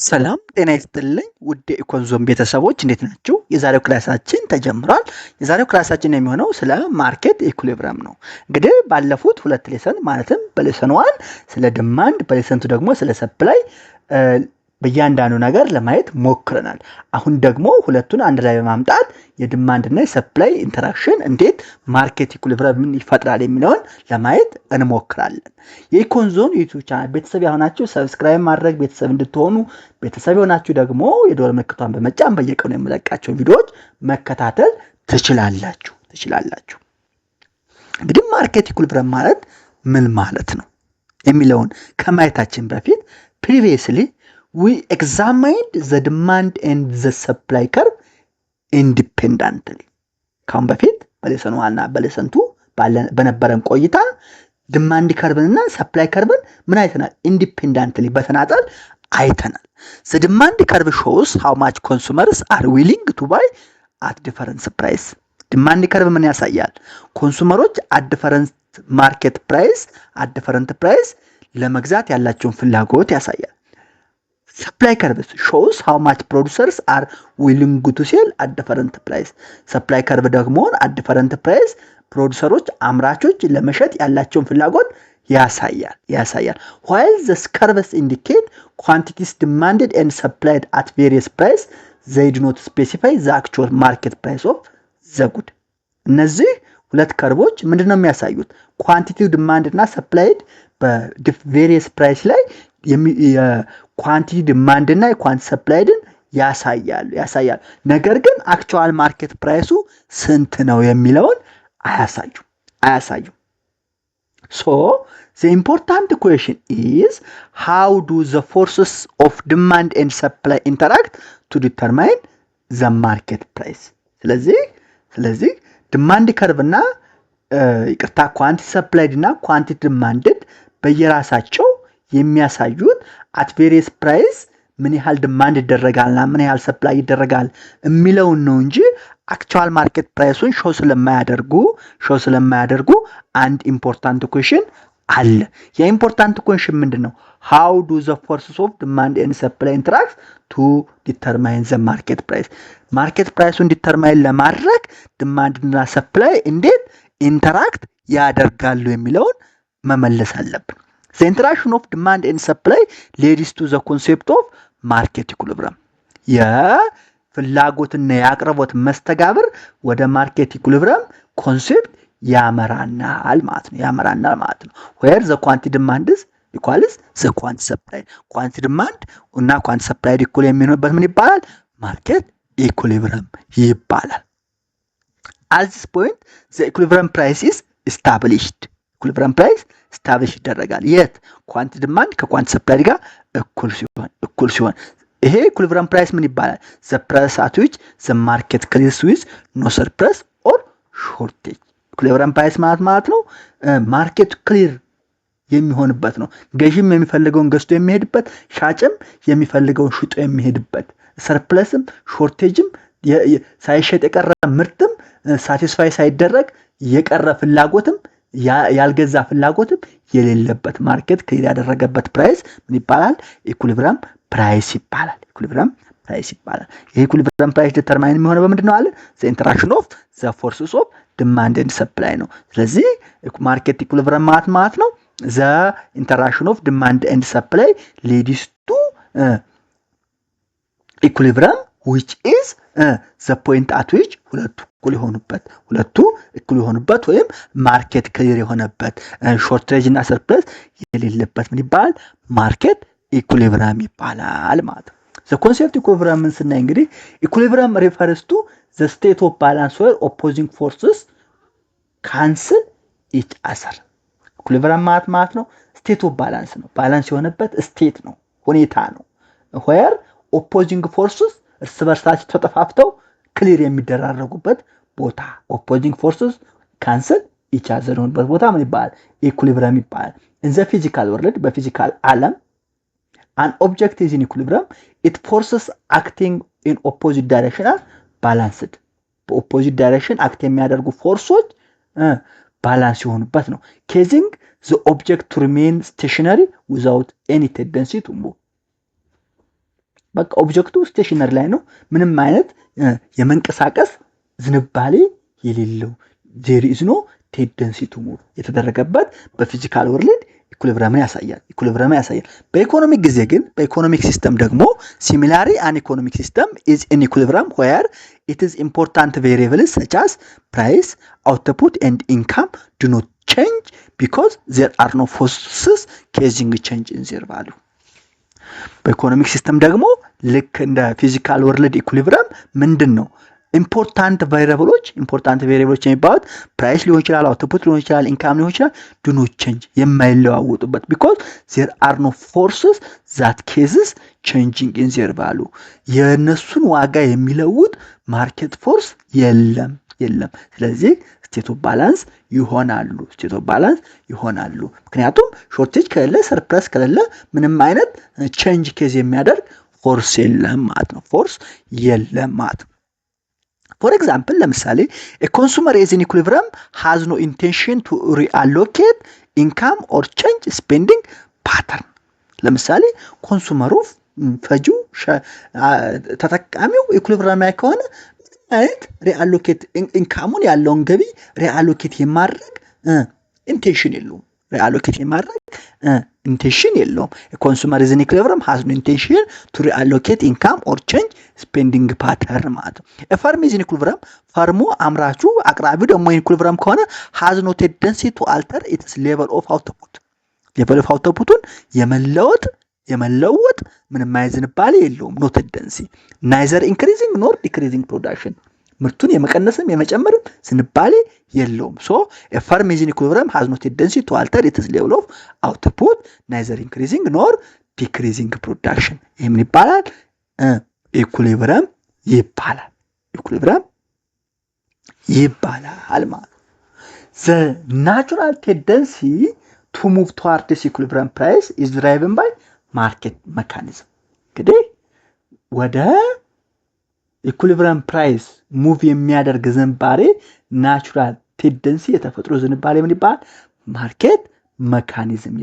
ሰላም ጤና ይስጥልኝ ውድ ኢኮንዞም ቤተሰቦች እንዴት ናችሁ? የዛሬው ክላሳችን ተጀምሯል። የዛሬው ክላሳችን የሚሆነው ስለ ማርኬት ኢኩሊብረም ነው። እንግዲህ ባለፉት ሁለት ሌሰን ማለትም በሌሰን 1 ስለ ዲማንድ በሌሰን 2 ደግሞ ስለ ሰፕላይ በእያንዳንዱ ነገር ለማየት ሞክረናል። አሁን ደግሞ ሁለቱን አንድ ላይ በማምጣት የዲማንድ እና የሰፕላይ ኢንተራክሽን እንዴት ማርኬት ኢኩሊብረምን ይፈጥራል የሚለውን ለማየት እንሞክራለን። የኢኮንዞን ዩቲዩብ ቻናል ቤተሰብ የሆናችሁ ሰብስክራይብ ማድረግ ቤተሰብ እንድትሆኑ፣ ቤተሰብ የሆናችሁ ደግሞ የደወል ምልክቷን በመጫን በየቀኑ የምለቃቸው ቪዲዮዎች መከታተል ትችላላችሁ። እንግዲህ ማርኬት ኢኩሊብረም ማለት ምን ማለት ነው የሚለውን ከማየታችን በፊት previously we examined the demand and the supply curve independently. ካሁን በፊት በሌሰን 1 እና በሌሰን 2 በነበረን ቆይታ ዲማንድ ከርቭን እና ሰፕላይ ከርቭን ምን አይተናል? ኢንዲፔንደንትሊ በተናጠል አይተናል። the demand curve shows how much consumers are willing to buy at different price. ዲማንድ ከርቭ ምን ያሳያል? ኮንሱመሮች at different market price at different price ለመግዛት ያላቸውን ፍላጎት ያሳያል። supply curve shows how much producers are willing to sell at different price. supply curve ደግሞ at different price ፕሮዲዩሰሮች አምራቾች ለመሸጥ ያላቸውን ፍላጎት ያሳያል። while the curves indicate quantities demanded and supplied at various price, they do not specify the actual market price of the good. እነዚህ ሁለት ከርቦች ምንድነው የሚያሳዩት? ኳንቲቲው ዲማንድ እና ሰፕላይድ በቬሪየስ ፕራይስ ላይ ኳንቲቲ ዲማንድ እና ኳንቲቲ ሰፕላይድን ያሳያል። ነገር ግን አክቹዋል ማርኬት ፕራይሱ ስንት ነው የሚለውን አያሳዩም። So the important question is, how do the forces of demand and supply interact to determine the market price? ስለዚህ ዲማንድ ከርቭ እና ኳንቲቲ ሰፕላይድ እና ኳንቲቲ ዲማንድድ በየራሳቸው የሚያሳዩት at various price ምን ያህል ዲማንድ ይደረጋልና ምን ያህል ሰፕላይ ይደረጋል የሚለውን ነው እንጂ አክቹዋል ማርኬት ፕራይሱን ሾው ስለማያደርጉ አንድ ኢምፖርታንት ኩዌሽን አለ። የኢምፖርታንት ኩዌሽን ምንድነው? how do the forces of demand and supply interact to determine the market price? ማርኬት ፕራይሱን ዲተርማይን ለማድረግ ዲማንድ እና ሰፕላይ እንዴት ኢንተራክት ያደርጋሉ የሚለውን መመለስ አለብን። The interaction of demand and supply leads to the concept of market equilibrium. የፍላጎትና የአቅርቦት መስተጋብር ወደ ማርኬት ኢኩሊብሪየም ኮንሴፕት ያመራናል ማለት ነው። where the quantity demand is equals the quantity supply. quantity demand እና quantity supply እኩል የሚሆንበት ምን ይባላል? ማርኬት ኢኩሊብሪየም ይባላል። At this point the equilibrium price is established. ኢኩሊብሪየም ፕራይስ ስታብሊሽ ይደረጋል። የት? ኳንቲቲ ዲማንድ ከኳንቲቲ ሰፕላይ ጋር እኩል ሲሆን ይሄ ኢኩሊብሪየም ፕራይስ ምን ይባላል? the price at which the market clears with no surplus or shortage. ኢኩሊብሪየም ፕራይስ ማለት ነው ማርኬት ክሊር የሚሆንበት ነው። ገዢም የሚፈልገውን ገዝቶ የሚሄድበት፣ ሻጭም የሚፈልገውን ሽጦ የሚሄድበት፣ ሰርፕለስም ሾርቴጅም ሳይሸጥ የቀረ ምርትም ሳቲስፋይ ሳይደረግ የቀረ ፍላጎትም ያልገዛ ፍላጎትም የሌለበት ማርኬት ክሊር ያደረገበት ፕራይስ ምን ይባላል? ኢኩሊብሪየም ፕራይስ ይባላል። ይሄ ኢኩሊብሪየም ፕራይስ ዲተርማይን የሚሆነው በምንድነው አለ? the interaction of the forces of demand and supply ነው። ስለዚህ ማርኬት ኢኩሊብሪየም ማለት ነው the interaction of demand and supply leads to equilibrium, which is the point at which ሁለቱ እኩል የሆኑበት ወይም ማርኬት ክሊር የሆነበት ሾርቴጅ እና ሰርፕለስ የሌለበት ምን ይባላል? ማርኬት ኢኩሊብሪየም ይባላል ማለት ነው። the concept equilibrium ስናይ እንግዲህ equilibrium refers to the state of balance where opposing forces cancel each other. equilibrium ማለት ነው state of balance ነው። ባላንስ የሆነበት ስቴት ነው፣ ሁኔታ ነው። where opposing forces እርስ በርሳቸው ተጠፋፍተው ክሊር የሚደራረጉበት ቦታ opposing forces cancel each other የሆኑበት ቦታ ምን ይባላል? ኢኩሊብሪየም ይባላል። in the physical world በፊዚካል ዓለም an object is in equilibrium, it forces acting in opposite direction are balanced. በኦፖዚት ዳይሬክሽን አክት የሚያደርጉ ፎርሶች ባላንስ የሆኑበት ነው። causing the object to remain stationary without any tendency to move. በቃ ኦብጀክቱ ስቴሽነሪ ላይ ነው። ምንም አይነት የመንቀሳቀስ ዝንባሌ የሌለው there is no tendency to move የተደረገበት በፊዚካል ወርልድ ኢኩሊብሪየምን ያሳያል። በኢኮኖሚክ ጊዜ ግን በኢኮኖሚክ ሲስተም ደግሞ similarly an economic system is in equilibrium where it is important variables such as price, output and income do not change because there are no forces causing change in their value. በኢኮኖሚክ ሲስተም ደግሞ ልክ እንደ ፊዚካል ወርልድ ኢኩሊብሪየም ምንድነው ኢምፖርታንት ቫሪያብሎች የሚባሉት ፕራይስ ሊሆን ይችላል፣ አውትፑት ሊሆን ይችላል፣ ኢንካም ሊሆን ይችላል do not change የማይለዋወጡበት because there are no forces that causes changing in their value የነሱን ዋጋ የሚለውጥ ማርኬት ፎርስ የለም። ስለዚህ ስቴት ኦፍ ባላንስ ይሆናሉ። ምክንያቱም ሾርቴጅ ከሌለ ሰርፕለስ ከሌለ ምንም አይነት ቼንጅ ኬዝ የሚያደርግ ፎርስ የለም ማለት ነው። For example, ለምሳሌ a consumer is in equilibrium has no intention to reallocate income or change spending pattern. ለምሳሌ ኮንሱመሩ ፈጂው ተጠቃሚው ኢኩሊብሪየም ላይ ከሆነ አይት ሪአሎኬት ኢንካሙን ያለውን ገቢ ሪአሎኬት የማድረግ ኢንቴንሽን የለውም። ኮንሱመር ኢዝ ኢን ኢኩሊብሪየም ሃዝ ኖ ኢንቴንሽን ቱ ሪአሎኬት ኢንካም ኦር ቼንጅ ስፔንዲንግ ፓተርን ማለት ነው። ፈርም ኢዝ ኢን ኢኩሊብሪየም ፈርሙ አምራቹ አቅራቢው ደግሞ ኢኩሊብሪየም ከሆነ ሃዝ ኖ ቴንደንሲ ቱ አልተር ኢትስ ሌቨል ኦፍ አውትፑቱን የመለወጥ ምንም አይነት ዝንባሌ የለውም። ኖ ቴንደንሲ ናይዘር ኢንክሪዚንግ ኖር ዲክሪዚንግ ፕሮዳክሽን ምርቱን የመቀነስም የመጨመርም ዝንባሌ የለውም። ሶ a firm is in equilibrium has no tendency to alter its level of output neither increasing nor decreasing production. ይሄ ምን ይባላል? ኢኩሊብሪየም ይባላል ማለት ነው። The natural tendency to move toward this equilibrium price is driven by market mechanism. እንግዲህ ወደ ኢኩሊብሪየም ፕራይስ ሙቭ የሚያደርግ ዝንባሌ ናቹራል ቴንደንሲ የተፈጥሮ ዝንባሌ ምን ይባላል? ማርኬት መካኒዝም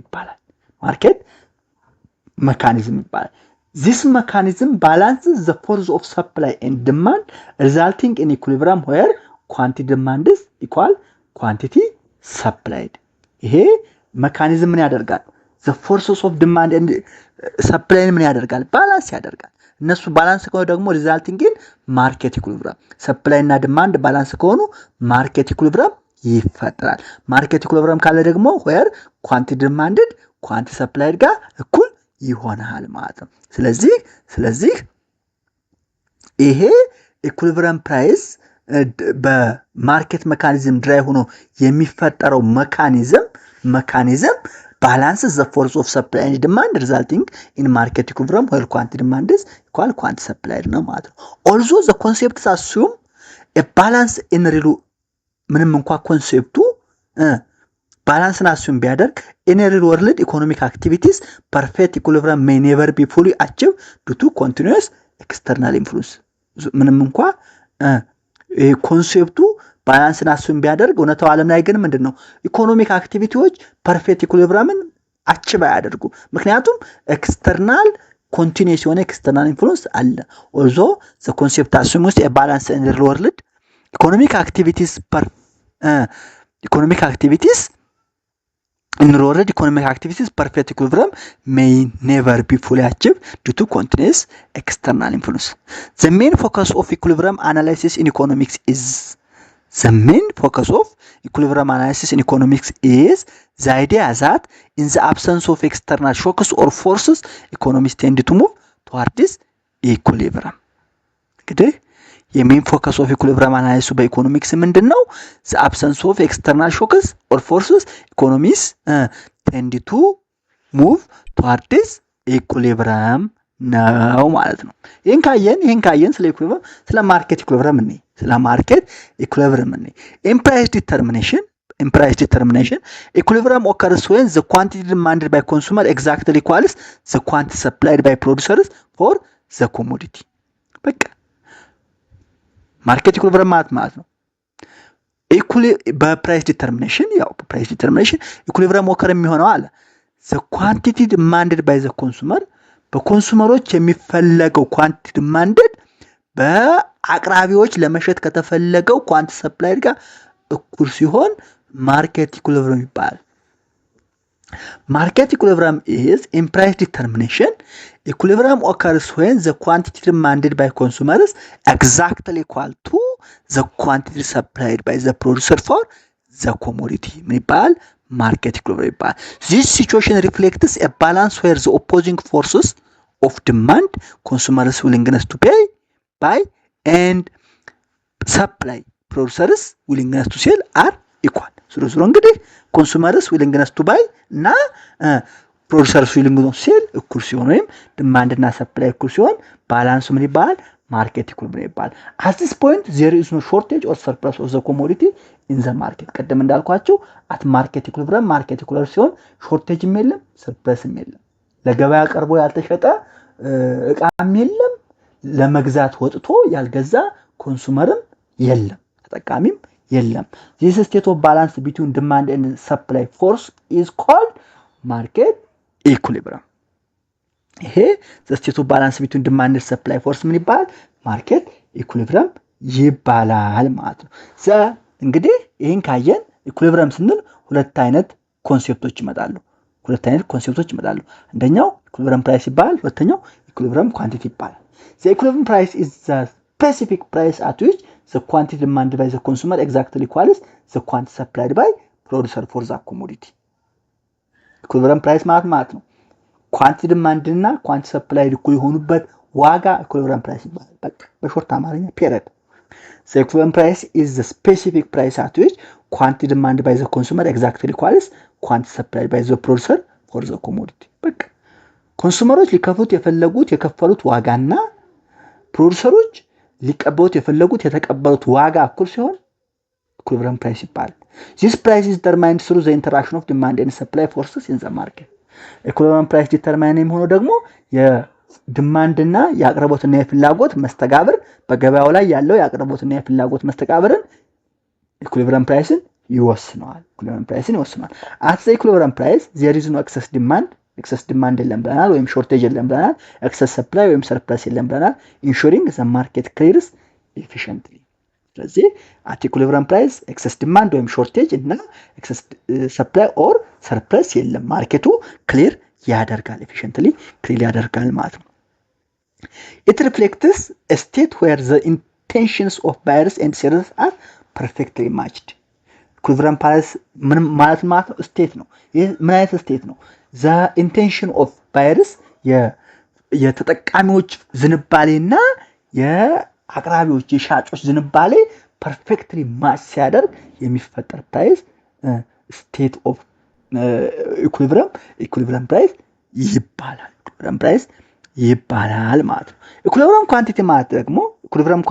ይባላል። This mechanism balances the force of supply and demand resulting in equilibrium where quantity demand is equal quantity supplied. ይሄ መካኒዝም ምን ያደርጋል? the forces of demand and supply ምን ያደርጋል? ባላንስ ያደርጋል። እነሱ ባላንስ ከሆነ ደግሞ ሪዛልቲንግ ኢን ማርኬት ኢኩሊብሪየም ሰፕላይ እና ዲማንድ ባላንስ ከሆኑ ማርኬት ኢኩሊብሪየም ይፈጠራል። ማርኬት ኢኩሊብሪየም ካለ ደግሞ where quantity demanded quantity supplied ጋር እኩል ይሆናል ማለት ነው። ስለዚህ ይሄ ኢኩሊብሪየም ፕራይስ በማርኬት ሜካኒዝም ድራይ ሆኖ የሚፈጠረው ሜካኒዝም balances the force of supply and demand resulting in market equilibrium where quantity demand is equal quantity supplied ነው ማለት ነው። Also the concepts assume a balance in real ምንም እንኳን ኮንሴፕቱ ባላንስን አሱም ቢያደርግ in real world economic activities perfect equilibrium may never be fully achieved due to continuous external influence ምንም እንኳን ኮንሴፕቱ ባላንስን አሱም ቢያደርግ እውነታው ዓለም ላይ ግን ምንድነው ኢኮኖሚክ አክቲቪቲዎች ፐርፌክት ኢኩሊብሪየምን አቺቭ ያደርጉ ምክንያቱም ኤክስተርናል ኮንቲኒዩስ የሆነ ኤክስተርናል ኢንፍሉዌንስ አለ። although the concept assumes a balance in the world economic activities perfect equilibrium may never be fully achieved due to continuous external influence. The main focus of equilibrium analysis in economics is the idea that in the absence of external shocks or forces, economies tend to move toward this equilibrium. እንግዲህ የሜን ፎከስ ኦፍ ኢኩሊብሪየም አናላይሲስ በኢኮኖሚክስ ምንድነው? the absence of external shocks or forces, economies tend to move toward this equilibrium ነው ማለት ነው። ይሄን ካየን ስለ ኢኩሊብሪየም ስለ ማርኬት ኢኩሊብሪየም ነኝ in price determination equilibrium occurs when the quantity demanded by consumer exactly equals the quantity supplied by producers for the commodity. በቃ ማርኬት ኢኩሊብሪየም ማለት ነው። በፕራይስ ዲተርሚኔሽን ኢኩሊብሪየም occur የሚሆነው አለ the quantity demanded by the consumer በኮንሱመሮች የሚፈለገው ኳንቲቲ ዲማንድድ በአቅራቢዎች ለመሸጥ ከተፈለገው ኳንቲቲ ሰፕላይድ ጋር እኩል ሲሆን ማርኬት ኢኩሊብሪየም ይባላል። Market equilibrium is in price determination. Equilibrium occurs when the quantity demanded by consumers exactly equal to the quantity supplied by the producer for the commodity. Market equilibrium. This situation reflects a balance where the opposing forces of demand, consumers' willingness to pay, buy, and supply, producers' willingness to sell are equal. So እንግዲህ ኮንሱመርስ ዊሊንግነስ ቱ ባይ እና ፕሮዲሰርስ ዊሊንግነስ ቱ ሴል እኩል ሲሆን ወይም ዲማንድ እና ሰፕላይ እኩል ሲሆን ባላንሱ ምን ይባላል? ማርኬት ኢኩሊብሪየም ይባላል። at this point there is no shortage or surplus of the commodity in the market። ቀደም እንዳልኳችሁ at market equilibrium ሲሆን ሾርቴጅም የለም ሰርፕለስም የለም። ለገበያ ቀርቦ ያልተሸጠ እቃም የለም፣ ለመግዛት ወጥቶ ያልገዛ ኮንሱመርም የለም፣ ተጠቃሚም የለም። this state of balance between demand and supply force is called market equilibrium። ይሄ the state of balance between demand and supply force ምን ይባላል? ማርኬት ኢኩሊብሪየም ይባላል ማለት ነው። እንግዲህ ይሄን ካየን ኢኩሊብሪየም ስንል ሁለት አይነት ኮንሴፕቶች ይመጣሉ። አንደኛው ኢኩሊብሪየም ፕራይስ ይባላል፣ ሁለተኛው ኢኩሊብሪየም ኳንቲቲ ይባላል። the equilibrium price is the specific price at which the quantity demanded by the consumer exactly equals the quantity supplied by producer for the commodity። ኢኩሊብሪየም ፕራይስ ማለት ነው ኳንቲቲ ዲማንድ እና ኳንቲቲ ሰፕላይ እኩል የሆኑበት ዋጋ ኢኩሊብሪየም ፕራይስ ይባላል። በቃ በሾርት አማርኛ ፔሪድ። the equilibrium price is the specific price at which quantity demanded by the consumer exactly equals quantity supplied by the producer for the commodity። በቃ ኮንሱመሮች ሊከፍሉት የከፈሉት ዋጋና ፕሮዲሰሮች ሊቀበሉት የተቀበሉት ዋጋ እኩል ሲሆን ኢኩሊብሪየም ፕራይስ ይባላል። this price is determined through the interaction of demand and supply forces in the market። ኢኩሊብሪየም ፕራይስ ዲተርማይን የሚሆነው ደግሞ የዲማንድ እና የአቅርቦትና የፍላጎት መስተጋብር በገበያው ላይ ያለው የአቅርቦትና የፍላጎት መስተጋብርን ኢኩሊብሪየም ፕራይስን ይወስነዋል። at the equilibrium price there is no excess demand የለም ብለናል፣ ወይም ሾርቴጅ የለም ብለናል። excess supply ወይም ሰርፕለስ የለም ብለናል። ensuring the market clears efficiently። ስለዚህ at equilibrium price excess demand ወይም ሾርቴጅ እና excess supply or surplus የለም፣ ማርኬቱ ክሊር ያደርጋል፣ efficiently ክሊር ያደርጋል ማለት ነው። it reflects a state where the intentions of buyers and sellers are perfectly matched። ኢኩሊብሪየም ፕራይስ ምን ማለት ነው? ስቴት ነው። ይሄ ምን አይነት ስቴት ነው? the intention of buyers የተጠቃሚዎች ዝንባሌና የአቅራቢዎች የሻጮች ዝንባሌ ፐርፌክትሊ ማች ሲያደርግ የሚፈጠር ፕራይስ ስቴት ኦፍ ኢኩሊብሪየም ፕራይስ ይባላል ማለት ነው። ኢኩሊብሪየም ኳንቲቲ ማለት ደግሞ ኢኩሊብሪየም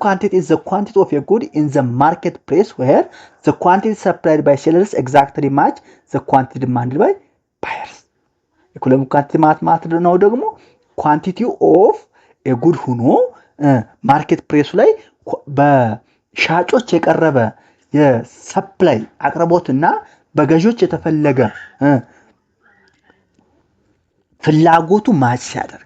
ኳንቲቲ is the quantity of a good in the market price where the quantity supplied by sellers exactly match the quantity demanded by buyers። ኢኩሊብሪየም ኳንቲቲ ማለት ነው ደግሞ ኳንቲቲ ኦፍ a good ሆኖ ማርኬት ፕሬሱ ላይ በሻጮች የቀረበ የሰፕላይ አቅርቦትና በገዢዎች የተፈለገ ፍላጎቱ ማች ሲያደርግ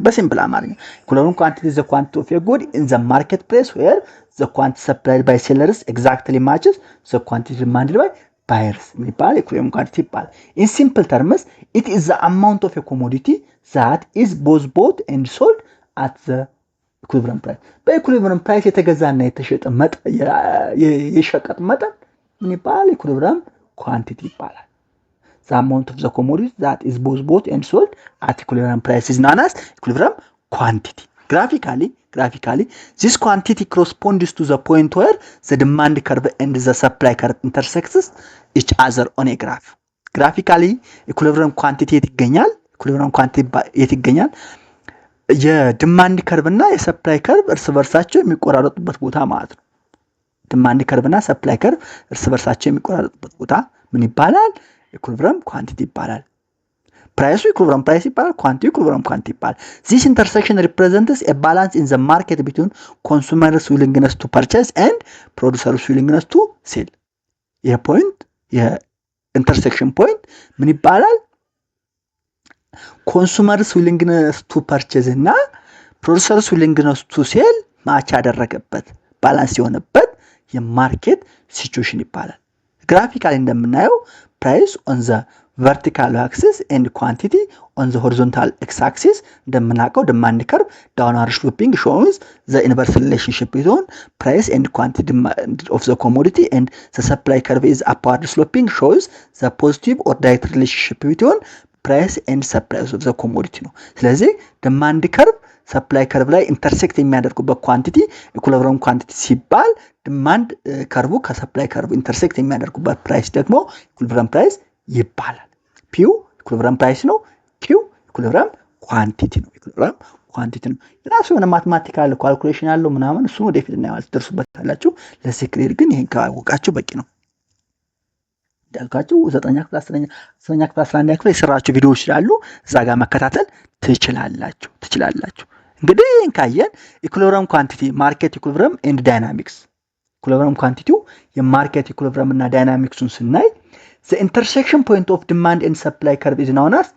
በሲምፕል አማርኛ ኢኩሊብሪየም ኳንቲቲ is the quantity of a good in the market price where the quantity supplied by sellers exactly matches the quantity demanded by buyers የሚባል ኢኩሊብሪየም ኳንቲቲ ይባላል። in simple terms it is the amount of a commodity that is both bought and sold at the equilibrium price። በኢኩሊብሪየም ፕራይስ የተገዛና የተሸጠ የሸቀጥ መጠን ምን ይባላል? ኢኩሊብሪየም ኳንቲቲ ይባላል። the amount of the commodity that is both bought and sold at equilibrium price is known as equilibrium quantity. Graphically this quantity corresponds to the point where the demand curve and the supply curve intersects each other on a graph። graphically equilibrium quantity የት ይገኛል? የዲማንድ ከርቭ እና የሰፕላይ ከርቭ እርስ በርሳቸው የሚቆራረጡበት ቦታ ማለት ነው። ዲማንድ ከርቭ እና ሰፕላይ ከርቭ እርስ በርሳቸው የሚቆራረጡበት ቦታ ምን ይባላል? ኢኩሊብሪየም ኳንቲቲ ይባላል። ፕራይሱ ኢኩሊብሪየም ፕራይስ ይባላል፣ ኳንቲቲ ኢኩሊብሪየም ኳንቲቲ ይባላል። this intersection represents a balance in the market between consumers willingness to purchase and producers willingness to sell። ይሄ ፖይንት የኢንተርሴክሽን ፖይንት ምን ይባላል? ኮንሱመርስ ዊሊንግነስ ቱ ፐርቼዝ እና ፕሮዲውሰርስ ዊሊንግነስ ቱ ሴል ማች ያደረገበት ባላንስ የሆነበት የማርኬት ሲቹዌሽን ይባላል። ግራፊካሊ እንደምናየው ፕራይስ ኦን ዘ vertical axis and quantity on the horizontal x-axis እንደምናውቀው demand curve downward sloping shows the inverse relationship between price and quantity of the commodity, and the supply curve is upward sloping shows the positive or direct relationship between price and supply of the commodity ነው። ስለዚህ demand curve supply curve ላይ intersect የሚያደርጉበት ኳንቲቲ ኢኩሊብሪየም ኳንቲቲ ሲባል demand curve ከsupply curve intersect የሚያደርጉበት ፕራይስ ደግሞ ኢኩሊብሪየም ፕራይስ ይባላል። ፒው ኢኩሊብሪየም ፕራይስ ነው። ኪው ኢኩሊብሪየም ኳንቲቲ ነው። ኢኩሊብሪየም ኳንቲቲ ነው። የራሱ የሆነ ማቴማቲካል ካልኩሌሽን ያለው ምናምን እሱ ወደፊት እናየዋለን፣ ትደርሱበታላችሁ። ለዚህ ክሊር ግን ይሄን ካወቃችሁ በቂ ነው። እንዳልኳችሁ 9ኛ ክፍል 10ኛ ክፍል 11ኛ ክፍል የሰራችሁ ቪዲዮዎች ስላሉ እዛ ጋር መከታተል ትችላላችሁ። እንግዲህ ይሄን ካየን ኢኩሊብሪየም ኳንቲቲ ማርኬት ኢኩሊብሪየም ኤንድ ዳይናሚክስ ኢኩሊብሪየም ኳንቲቲው የማርኬት ኢኩሊብሪየም እና ዳይናሚክሱን ስናይ the intersection point of demand and supply curve is known as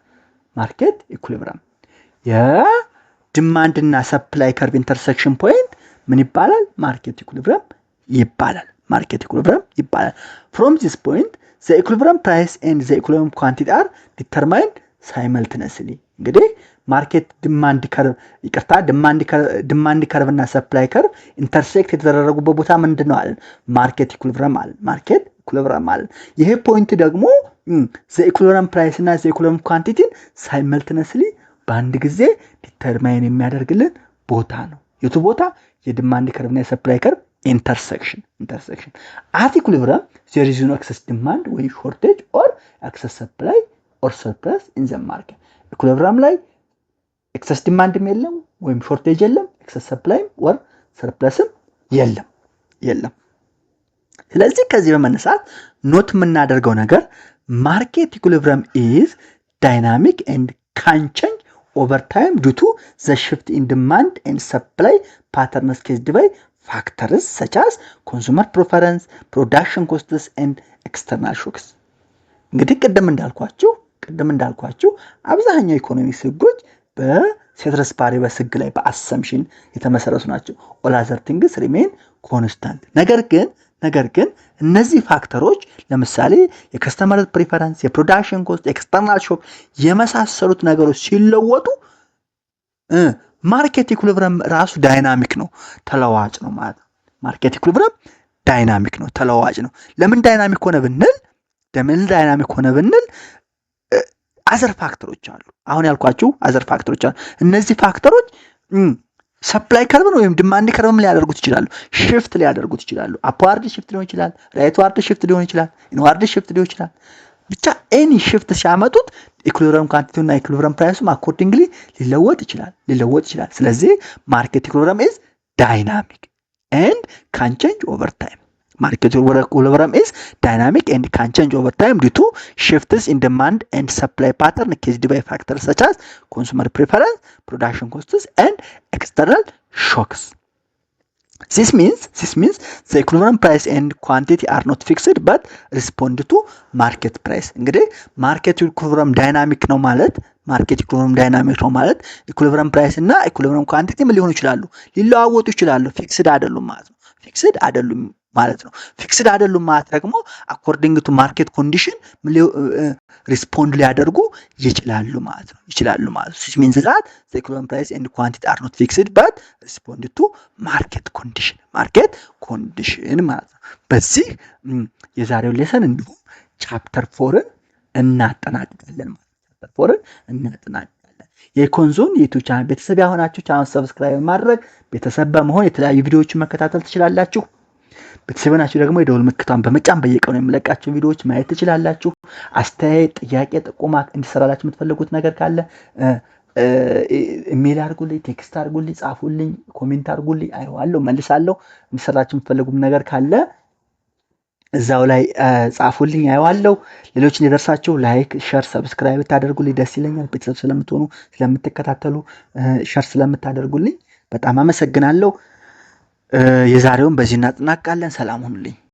market equilibrium. የዲማንድ እና ሰፕላይ ከርቭ ኢንተርሴክሽን ፖይንት ምን ይባላል? ማርኬት ኢኩሊብሪየም ይባላል። From this point the equilibrium price and the equilibrium quantity are determined simultaneously. እንግዲህ ማርኬት ዲማንድ ከርቭ እና ሰፕላይ ከርቭ ኢንተርሴክት የተደረጉበት ቦታ ምንድነው አለን? ማርኬት ኢኩሊብሪየም አለን። ይሄ ፖይንት ደግሞ ዘ ኢኩሊብሪየም ፕራይስ እና ዘ ኢኩሊብሪየም ኳንቲቲን ሳይመልተነስሊ በአንድ ጊዜ ዲተርማይን የሚያደርግልን ቦታ ነው። የቱ ቦታ? የዲማንድ ከርቭ እና የሰፕላይ ከርቭ ኢንተርሴክሽን። አት ኢኩሊብሪየም there is no excess demand ወይ ሾርቴጅ ኦር excess supply or surplus in the market። ኢኩሊብሪየም ላይ ኤክሰስ ዲማንድም የለም ወይም ሾርቴጅ የለም፣ ኤክሰስ ሰፕላይም ወር ሰርፕለስም የለም። ስለዚህ ከዚህ በመነሳት ኖት የምናደርገው ነገር ማርኬት ኢኩሊብሪየም ኢዝ ዳይናሚክ ኤንድ ካን ቼንጅ ኦቨር ታይም ዱ ቱ ዘ ሽፍት ኢን ዲማንድ ኤንድ ሰፕላይ ፓተርንስ ኬዝድ ባይ ፋክተርስ ሰች አስ ኮንሱመር ፕሪፈረንስ፣ ፕሮዳክሽን ኮስትስ ኤንድ ኤክስተርናል ሾክስ። እንግዲህ ቅድም እንዳልኳችሁ አብዛኛው ኢኮኖሚክስ ህጎች በሴትረስ ፓሪበስ ህግ ላይ በአሰምሽን የተመሰረቱ ናቸው። ኦል አዘር ቲንግስ ሪሜን ኮንስታንት። ነገር ግን እነዚህ ፋክተሮች ለምሳሌ የከስተመር ፕሪፈረንስ፣ የፕሮዳክሽን ኮስት፣ ኤክስተርናል ሾክ የመሳሰሉት ነገሮች ሲለወጡ ማርኬት ኢኩሊብሪየም ራሱ ዳይናሚክ ነው፣ ተለዋጭ ነው ማለት ነው። ማርኬት ኢኩሊብሪየም ዳይናሚክ ነው፣ ተለዋጭ ነው። ለምን ዳይናሚክ ሆነ ብንል አዘር ፋክተሮች አሉ። አሁን ያልኳችሁ አዘር ፋክተሮች አሉ። እነዚህ ፋክተሮች ሰፕላይ ከርቭን ወይም ዲማንድ ከርቭን ሊያደርጉት ይችላሉ፣ ሽፍት ሊያደርጉት ይችላሉ። አፕዋርድ ሽፍት ሊሆን ይችላል፣ ራይትዋርድ ሽፍት ሊሆን ይችላል፣ ኢንዋርድ ሽፍት ሊሆን ይችላል። ብቻ ኤኒ ሽፍት ሲያመጡት ኢኩሊብሪየም ኳንቲቲው እና ኢኩሊብሪየም ፕራይሱም አኮርዲንግሊ ሊለወጥ ይችላል። ስለዚህ ማርኬት ኢኩሊብሪየም ኢዝ ዳይናሚክ ኤንድ ካን ቼንጅ ኦቨር ታይም። Market equilibrium is dynamic and can change over time due to shifts in demand and supply pattern caused by factors such as consumer preference, production costs, and external shocks. This means the equilibrium price and quantity are not fixed but respond to market price. እንግዲህ ማርኬት ኢኩሊብሪየም ዳይናሚክ ነው ማለት ኢኩሊብሪየም ፕራይስ እና ኢኩሊብሪየም ኳንቲቲ ምን ሊሆኑ ይችላሉ? ሊለዋወጡ ይችላሉ። ፊክስድ አይደሉም ማለት ነው። ፊክስድ አይደሉም ማለት ደግሞ አኮርዲንግ ቱ ማርኬት ኮንዲሽን ሪስፖንድ ሊያደርጉ ይችላሉ ማለት ነው። which means that the equilibrium price and quantity are not fixed but respond to market condition ማለት ነው። በዚህ የዛሬው ሌሰን እንዲሁም ቻፕተር 4ን እናጠናቅቃለን ማለት ነው። የኮንዞን የዩቲዩብ ቻናል ቤተሰብ ያሆናችሁ ቻናል ሰብስክራይብ ማድረግ ቤተሰብ በመሆን የተለያዩ ቪዲዮዎችን መከታተል ትችላላችሁ። ቤተሰብ ናችሁ ደግሞ የደወል ምልክቷን በመጫን በየቀኑ የምለቃቸው ቪዲዮዎች ማየት ትችላላችሁ። አስተያየት፣ ጥያቄ፣ ጥቆማ እንዲሰራላችሁ የምትፈልጉት ነገር ካለ ኢሜል አድርጉልኝ፣ ቴክስት አድርጉልኝ፣ ጻፉልኝ፣ ኮሜንት አድርጉልኝ፣ አይዋለሁ መልሳለሁ። እንዲሰራላችሁ የምትፈልጉት ነገር ካለ እዛው ላይ ጻፉልኝ፣ አይዋለሁ። ሌሎች እንዲደርሳችሁ ላይክ፣ ሼር፣ ሰብስክራይብ ታደርጉልኝ ደስ ይለኛል። ቤተሰብ ስለምትሆኑ ስለምትከታተሉ ሼር ስለምታደርጉልኝ በጣም አመሰግናለሁ። የዛሬውን በዚህ እናጠናቅቃለን። ሰላም ሁኑልኝ።